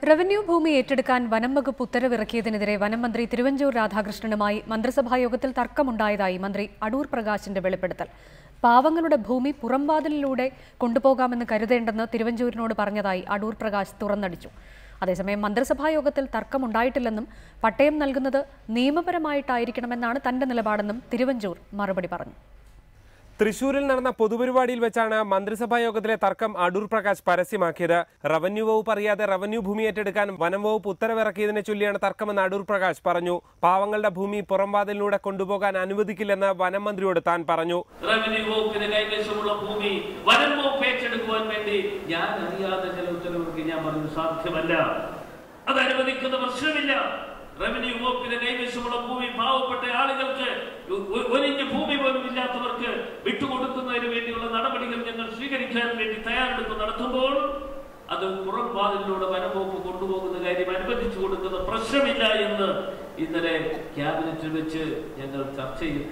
Revenue ഭൂമി ഏറ്റെടുക്കാൻ വനം വകുപ്പ് ഉത്തരവിറക്കിയതിനെതിരെ വനം മന്ത്രി തിരുവഞ്ചൂർ രാധാകൃഷ്ണനുമായി മന്ത്രിസഭായോഗത്തിൽ തർക്കമുണ്ടായതായി മന്ത്രി അടൂർ പ്രകാശിന്റെ വെളിപ്പെടുത്തൽ. പാവങ്ങളുടെ ഭൂമി പുറംവാതിലിലൂടെ കൊണ്ടുപോകാമെന്ന് കരുതേണ്ടെന്ന് തിരുവഞ്ചൂരിനോട് പറഞ്ഞതായി അടൂർ പ്രകാശ് തുറന്നടിച്ചു. അതേസമയം മന്ത്രിസഭായോഗത്തിൽ തർക്കമുണ്ടായിട്ടില്ലെന്നും പട്ടയം നൽകുന്നത് നിയമപരമായിട്ടായിരിക്കണമെന്നാണ് തന്റെ നിലപാടെന്നും തിരുവഞ്ചൂർ മറുപടി പറഞ്ഞു. തൃശൂരിൽ നടന്ന പൊതുപരിപാടിയിൽ വെച്ചാണ് മന്ത്രിസഭാ യോഗത്തിലെ തർക്കം അടൂർ പ്രകാശ് പരസ്യമാക്കിയത്. റവന്യൂ വകുപ്പ് അറിയാതെ റവന്യൂ ഭൂമി ഏറ്റെടുക്കാൻ വനം വകുപ്പ് ഉത്തരവിറക്കിയതിനെ ചൊല്ലിയാണ് തർക്കമെന്ന് അടൂർ പ്രകാശ് പറഞ്ഞു. പാവങ്ങളുടെ ഭൂമി പുറംവാതിലിലൂടെ കൊണ്ടുപോകാൻ അനുവദിക്കില്ലെന്ന് വനം മന്ത്രിയോട് താൻ പറഞ്ഞു. റവന്യൂ വകുപ്പിന്റെ കൈവശമുള്ള ഭൂമി വനം വകുപ്പ് ഏറ്റെടുക്കുവാൻ വേണ്ടി ഞാൻ അറിയാതെ ചില ഉത്തരവിറക്കി. ഞാൻ പറഞ്ഞു സാധ്യമല്ല, അത് അനുവദിക്കുന്ന പ്രശ്നമില്ല. റവന്യൂ വകുപ്പിന്റെ കൈവശമുള്ള ഭൂമി പാവപ്പെട്ട ആളുകൾക്ക്, ഒരിഞ്ച് ഭൂമി പോലും ഇല്ലാത്തവർക്ക് വിട്ടുകൊടുക്കുന്നതിന് വേണ്ടിയുള്ള നടപടികൾ ഞങ്ങൾ സ്വീകരിക്കാൻ വേണ്ടി തയ്യാറെടുപ്പ് നടത്തുമ്പോൾ അത് പുറംവാതിലിലൂടെ വനം വകുപ്പ് കൊണ്ടുപോകുന്ന കാര്യം അനുവദിച്ചു കൊടുക്കുന്ന പ്രശ്നമില്ല എന്ന് ഇന്നലെ ക്യാബിനറ്റിൽ വെച്ച് ഞങ്ങൾ ചർച്ചയിൽ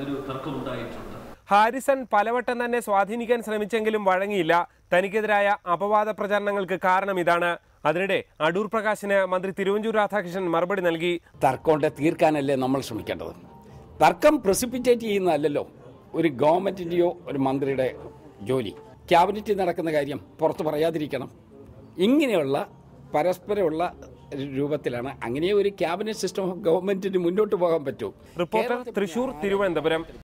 ഒരു തർക്കമുണ്ടായിട്ടുണ്ട്. ഹാരിസൺ പലവട്ടം തന്നെ സ്വാധീനിക്കാൻ ശ്രമിച്ചെങ്കിലും വഴങ്ങിയില്ല. തനിക്കെതിരായ അപവാദ പ്രചാരണങ്ങൾക്ക് കാരണം ഇതാണ്. അതിനിടെ അടൂർ പ്രകാശിന് മന്ത്രി തിരുവഞ്ചൂർ രാധാകൃഷ്ണൻ മറുപടി നൽകി. തർക്കം തീർക്കാനല്ലേ നമ്മൾ ശ്രമിക്കേണ്ടത്. തർക്കം പ്രസിപ്പിറ്റേറ്റ് ചെയ്യുന്നതല്ലോ ഒരു ഗവൺമെന്റിന്റെയോ ഒരു മന്ത്രിയുടെ ജോലി. ക്യാബിനറ്റിൽ നടക്കുന്ന കാര്യം പുറത്ത് പറയാതിരിക്കണം. ഇങ്ങനെയുള്ള പരസ്പരമുള്ള രൂപത്തിലാണ് അങ്ങനെ ഒരു ക്യാബിനറ്റ് സിസ്റ്റം ഓഫ് ഗവൺമെന്റിന് മുന്നോട്ട് പോകാൻ പറ്റൂ. റിപ്പോർട്ടർ തൃശൂർ, തിരുവനന്തപുരം.